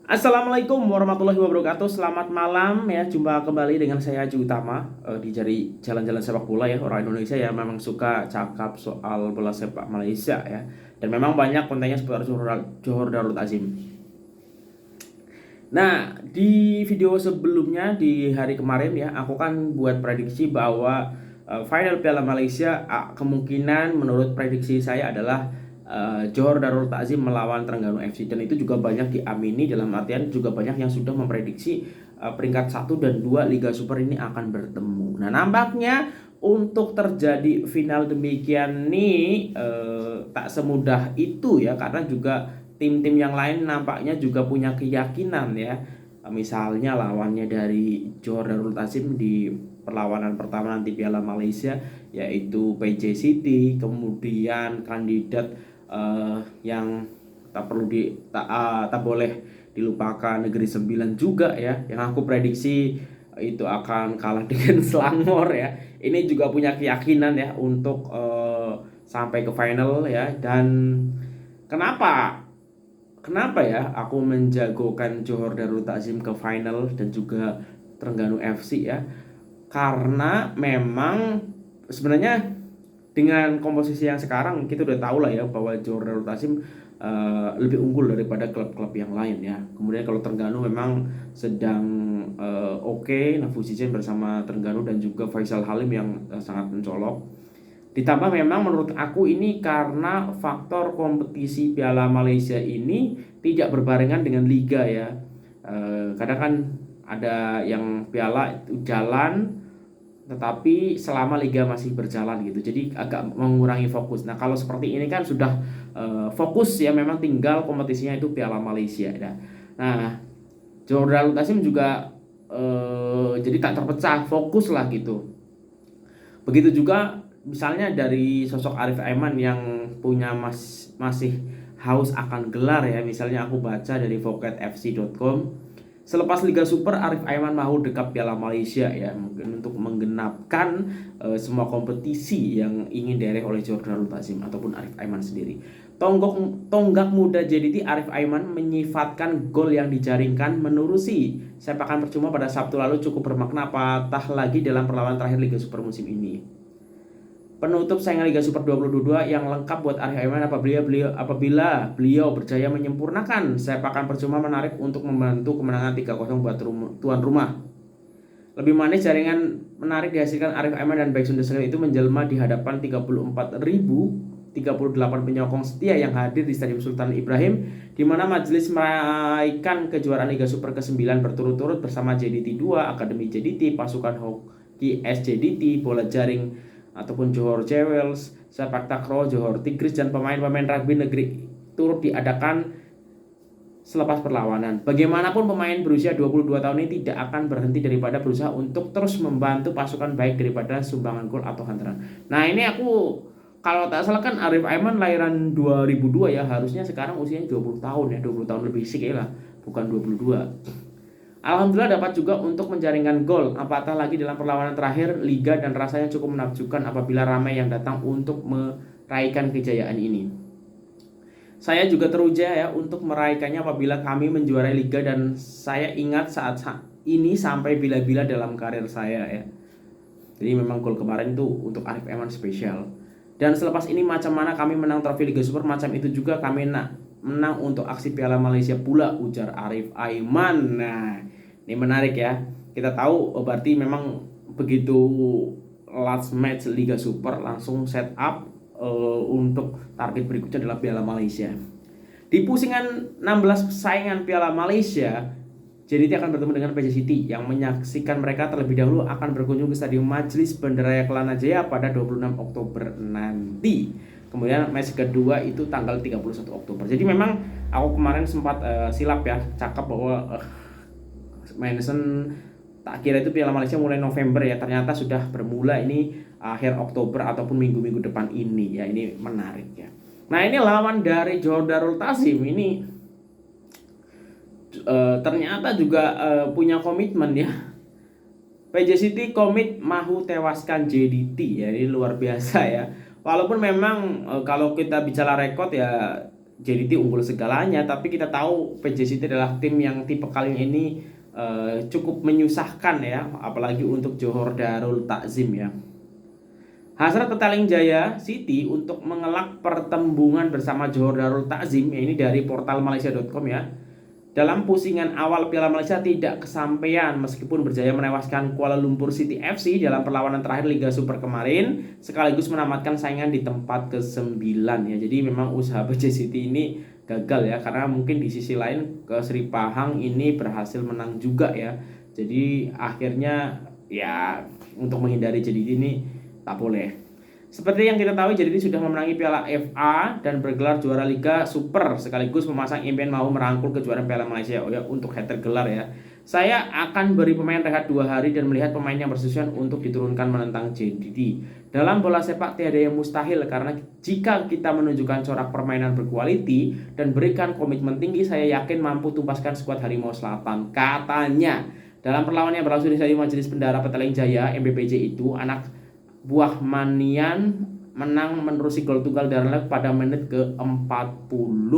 Assalamualaikum warahmatullahi wabarakatuh. Selamat malam ya. Jumpa kembali dengan saya Haji Utama di jalan-jalan sepak bola ya. Orang Indonesia ya memang suka cakap soal bola sepak Malaysia ya. Dan memang banyak kontennya seputar Johor Darul Azim. Nah, di video sebelumnya di hari kemarin ya, aku kan buat prediksi bahwa final Piala Malaysia kemungkinan menurut prediksi saya adalah Johor Darul Takzim melawan Terengganu FC, dan itu juga banyak diamini, dalam artian juga banyak yang sudah memprediksi peringkat 1 dan 2 Liga Super ini akan bertemu. Nah, nampaknya untuk terjadi final demikian nih tak semudah itu ya, karena juga tim-tim yang lain nampaknya juga punya keyakinan ya. Misalnya lawannya dari Johor Darul Takzim di perlawanan pertama nanti Piala Malaysia yaitu PJ City, kemudian kandidat yang tak perlu tak boleh dilupakan Negeri Sembilan juga ya, yang aku prediksi itu akan kalah dengan Selangor ya. Ini juga punya keyakinan ya untuk sampai ke final ya. Dan kenapa Kenapa ya aku menjagokan Johor Darul Takzim ke final dan juga Terengganu FC ya? Karena memang sebenarnya dengan komposisi yang sekarang kita udah tahu lah ya bahwa Johor Darul Takzim lebih unggul daripada klub-klub yang lain ya. Kemudian kalau Terengganu memang sedang oke, Nafuzin bersama Terengganu dan juga Faisal Halim yang sangat mencolok. Ditambah memang menurut aku ini karena faktor kompetisi Piala Malaysia ini tidak berbarengan dengan liga ya. Kadang kan ada yang piala itu jalan tetapi selama liga masih berjalan gitu. Jadi agak mengurangi fokus. Nah, kalau seperti ini kan sudah fokus ya, memang tinggal kompetisinya itu Piala Malaysia ya. Nah, Johor Darul Takzim juga jadi tak terpecah, fokus lah gitu. Begitu juga misalnya dari sosok Arif Aiman yang punya masih haus akan gelar ya. Misalnya aku baca dari vocatfc.com, selepas Liga Super Arif Aiman mau dekat Piala Malaysia ya, mungkin untuk menggenapkan semua kompetisi yang ingin diraih oleh Johor Darul Takzim ataupun Arif Aiman sendiri. Tonggak muda JDT Arif Aiman menyifatkan gol yang dijaringkan menurusi sepakan percuma pada Sabtu lalu cukup bermakna patah lagi dalam perlawanan terakhir Liga Super musim ini. Penutup saingan Liga Super 2022 yang lengkap buat Arif Aiman apabila beliau berjaya menyempurnakan sepakan percuma menarik untuk membantu kemenangan 3-0 buat tuan rumah. Lebih manis jaringan menarik dihasilkan Arif Aiman dan back Sunda itu menjelma di hadapan 34.038 penyokong setia yang hadir di Stadion Sultan Ibrahim, di mana majelis meraihkan kejuaraan Liga Super ke-9 berturut-turut bersama JDT 2, Akademi JDT, pasukan hoki SJDT, bola jaring ataupun Johor Jewels, sepak takraw Johor Tigris, dan pemain-pemain rugby negeri turut diadakan selepas perlawanan. Bagaimanapun pemain berusia 22 tahun ini tidak akan berhenti daripada berusaha untuk terus membantu pasukan baik daripada sumbangan gol atau hantaran. Nah, ini aku kalau tak salah kan Arif Aiman lahiran 2002 ya, harusnya sekarang usianya 20 tahun ya, 20 tahun lebih sih lah, bukan 22. Alhamdulillah dapat juga untuk menjaringkan gol, apatah lagi dalam perlawanan terakhir Liga, dan rasanya cukup menakjubkan apabila ramai yang datang untuk meraihkan kejayaan ini. Saya juga teruja ya untuk meraihkannya apabila kami menjuarai Liga, dan saya ingat saat ini sampai bila-bila dalam karir saya ya. Jadi memang gol kemarin itu untuk Arif Aiman spesial. Dan selepas ini macam mana kami menang trofi Liga Super, macam itu juga kami menang untuk aksi Piala Malaysia pula, ujar Arif Aiman. Nah, ini menarik ya. Kita tahu berarti memang begitu last match Liga Super langsung set up untuk target berikutnya adalah Piala Malaysia. Di pusingan 16 persaingan Piala Malaysia, JDT akan bertemu dengan PJ City yang menyaksikan mereka terlebih dahulu akan berkunjung ke Stadion Majelis Bandaraya Kelana Jaya pada 26 Oktober nanti. Kemudian match kedua itu tanggal 31 Oktober. Jadi memang aku kemarin sempat silap ya, cakap bahwa Manson tak kira itu Piala Malaysia mulai November ya, ternyata sudah bermula ini akhir Oktober ataupun minggu-minggu depan ini ya. Ini menarik ya. Nah, ini lawan dari Johor Darul Takzim ini ternyata juga punya komitmen ya. PJ City komit mahu tewaskan JDT ya, ini luar biasa ya. Walaupun memang kalau kita bicara rekod ya, JDT unggul segalanya, tapi kita tahu PJ City adalah tim yang tipe kali ini cukup menyusahkan ya, apalagi untuk Johor Darul Takzim ya. Hasrat Petaling Jaya City untuk mengelak pertembungan bersama Johor Darul Takzim, ya ini dari portal malaysia.com ya. Dalam pusingan awal Piala Malaysia tidak kesampaian meskipun berjaya menewaskan Kuala Lumpur City FC dalam perlawanan terakhir Liga Super kemarin, sekaligus menamatkan saingan di tempat ke-9 ya. Jadi memang usaha PJ City ini gagal ya, karena mungkin di sisi lain ke Sri Pahang ini berhasil menang juga ya. Jadi akhirnya ya untuk menghindari jadi ini tak boleh. Seperti yang kita tahu, JDT sudah memenangi Piala FA dan bergelar juara Liga Super sekaligus memasang impian mau merangkul kejuaraan Piala Malaysia ya, untuk hat-trick gelar ya. Saya akan beri pemain rehat 2 hari dan melihat pemain yang bersesuaian untuk diturunkan menentang JDT. Dalam bola sepak tiada yang mustahil, karena jika kita menunjukkan corak permainan berkualiti dan berikan komitmen tinggi, saya yakin mampu tumpaskan skuad Harimau Selatan, katanya. Dalam perlawanan yang berlangsung di Stadion Majelis Bendara Petaling Jaya MBPJ itu, anak buah Manian menang menerusi gol tunggal Darlan pada menit ke-40.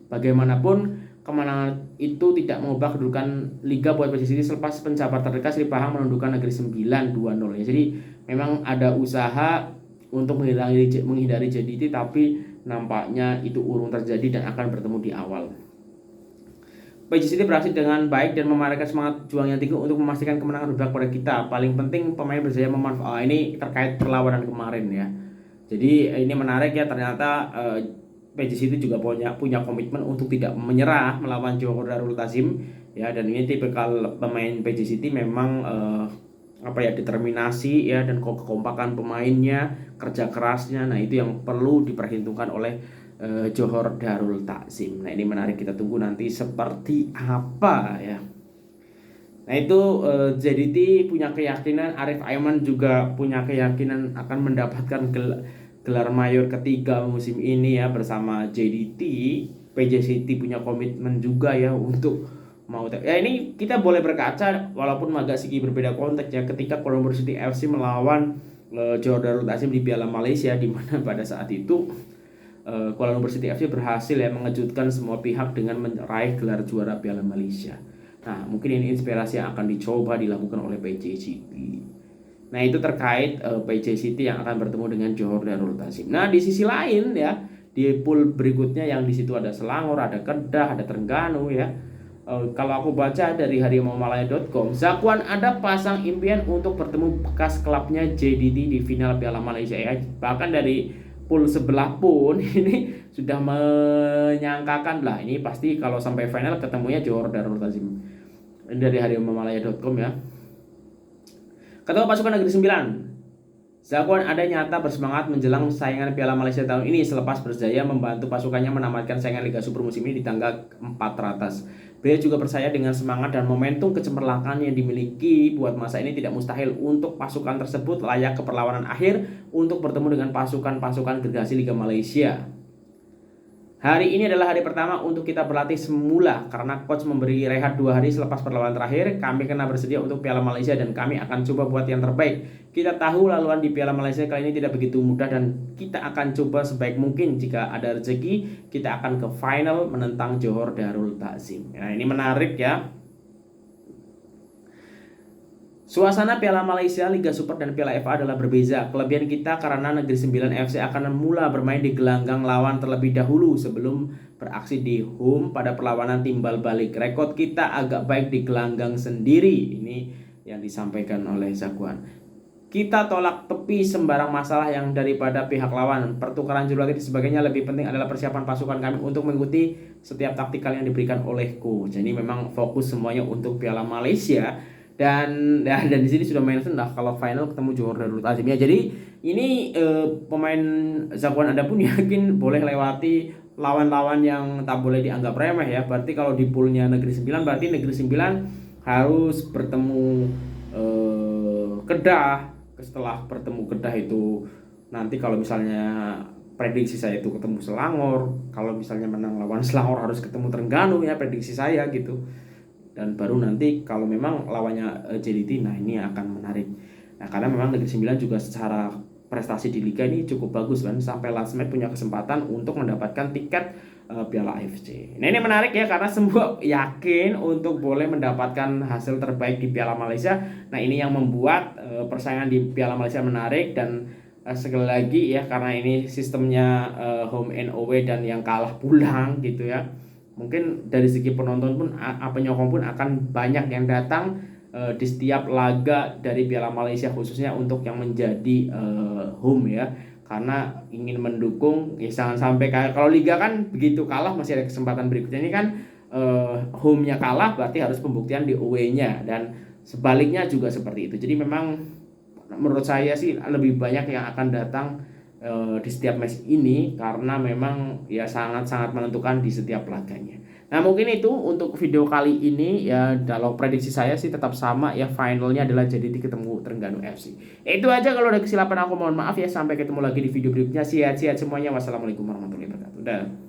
Bagaimanapun kemenangan itu tidak mengubah kedudukan Liga buat PJ City selepas penjabat terdekat Sri Pahang menundukkan Negeri 9 2-0 ya. Jadi memang ada usaha untuk menghindari JDT, tapi nampaknya itu urung terjadi dan akan bertemu di awal. PJ City berhasil dengan baik dan memamerkan semangat juang yang tinggi untuk memastikan kemenangan berpihak pada kita. Paling penting pemain berjaya memanfaatkan. Ini terkait perlawanan kemarin ya. Jadi ini menarik ya, ternyata PJ City juga punya komitmen untuk tidak menyerah melawan Johor Darul Takzim ya, dan ini tipikal pemain PJ City memang determinasi ya, dan kekompakan pemainnya, kerja kerasnya. Nah, itu yang perlu diperhitungkan oleh Johor Darul Takzim. Nah, ini menarik, kita tunggu nanti seperti apa ya. Nah, itu JDT punya keyakinan, Arif Aiman juga punya keyakinan akan mendapatkan gelar mayor ketiga musim ini ya bersama JDT. PJ City punya komitmen juga ya untuk mau ya, ini kita boleh berkaca walaupun agak sedikit berbeda konteks ya, ketika Kuala Lumpur City FC melawan Johor Darul Takzim di Piala Malaysia, di mana pada saat itu Kuala Lumpur City FC berhasil ya mengejutkan semua pihak dengan meraih gelar juara Piala Malaysia. Nah, mungkin ini inspirasi yang akan dicoba dilakukan oleh PJ City. Nah, itu terkait PJ City yang akan bertemu dengan Johor Darul Takzim. Nah, di sisi lain ya, di pool berikutnya yang di situ ada Selangor, ada Kedah, ada Terengganu ya. Kalau aku baca dari harimaumalaya.com, Zakwan ada pasang impian untuk bertemu bekas klubnya JDT di final Piala Malaysia ya. Bahkan dari pool sebelah pun ini sudah menyangkakan lah, ini pasti kalau sampai final ketemunya Johor Darul Takzim. Ini dari harimaumalaya.com ya. Ketua Pasukan Negeri 9, Zakwan ada nyata bersemangat menjelang saingan Piala Malaysia tahun ini selepas berjaya membantu pasukannya menamatkan saingan Liga Super musim ini di tangga 4 teratas. Beliau juga percaya dengan semangat dan momentum kecemerlangan yang dimiliki buat masa ini tidak mustahil untuk pasukan tersebut layak ke perlawanan akhir untuk bertemu dengan pasukan-pasukan gergasi Liga Malaysia. Hari ini adalah hari pertama untuk kita berlatih semula karena coach memberi rehat 2 hari selepas perlawanan terakhir. Kami kena bersedia untuk Piala Malaysia dan kami akan coba buat yang terbaik. Kita tahu laluan di Piala Malaysia kali ini tidak begitu mudah dan kita akan coba sebaik mungkin. Jika ada rezeki, kita akan ke final menentang Johor Darul Takzim. Nah, ini menarik ya. Suasana Piala Malaysia, Liga Super dan Piala FA adalah berbeza. Kelebihan kita karena Negeri 9 FC akan mula bermain di gelanggang lawan terlebih dahulu sebelum beraksi di home pada perlawanan timbal balik. Rekod kita agak baik di gelanggang sendiri. Ini yang disampaikan oleh Zakwan. Kita tolak tepi sembarang masalah yang daripada pihak lawan. Pertukaran jurulatih dan sebagainya, lebih penting adalah persiapan pasukan kami untuk mengikuti setiap taktikal yang diberikan oleh coach. Jadi memang fokus semuanya untuk Piala Malaysia. Dan di sini sudah mention lah kalau final ketemu Johor Darul Takzim ya. Jadi ini pemain Zakwan Anda pun yakin boleh lewati lawan-lawan yang tak boleh dianggap remeh ya. Berarti kalau di poolnya Negeri 9 berarti Negeri 9 harus bertemu Kedah. Setelah bertemu Kedah itu nanti kalau misalnya prediksi saya itu ketemu Selangor, kalau misalnya menang lawan Selangor harus ketemu Terengganu ya, prediksi saya gitu. Dan baru nanti kalau memang lawannya JDT, nah ini akan menarik. Nah, karena memang Negeri 9 juga secara prestasi di liga ini cukup bagus kan, sampai last match punya kesempatan untuk mendapatkan tiket Piala AFC. Nah, ini menarik ya karena semua yakin untuk boleh mendapatkan hasil terbaik di Piala Malaysia. Nah, ini yang membuat persaingan di Piala Malaysia menarik. Dan sekali lagi ya, karena ini sistemnya home and away dan yang kalah pulang gitu ya. Mungkin dari segi penonton pun penyokong pun akan banyak yang datang di setiap laga dari Piala Malaysia, khususnya untuk yang menjadi home ya, karena ingin mendukung ya. Jangan sampai kayak kalau liga kan begitu kalah masih ada kesempatan berikutnya. Ini kan home-nya kalah berarti harus pembuktian di away-nya, dan sebaliknya juga seperti itu. Jadi memang menurut saya sih lebih banyak yang akan datang di setiap match ini, karena memang ya sangat-sangat menentukan di setiap laganya. Nah, mungkin itu untuk video kali ini ya. Kalau prediksi saya sih tetap sama ya, finalnya adalah JDT ketemu Terengganu FC. Itu aja, kalau ada kesilapan aku mohon maaf ya. Sampai ketemu lagi di video berikutnya. Sehat-sehat semuanya. Wassalamualaikum warahmatullahi wabarakatuh. Dah.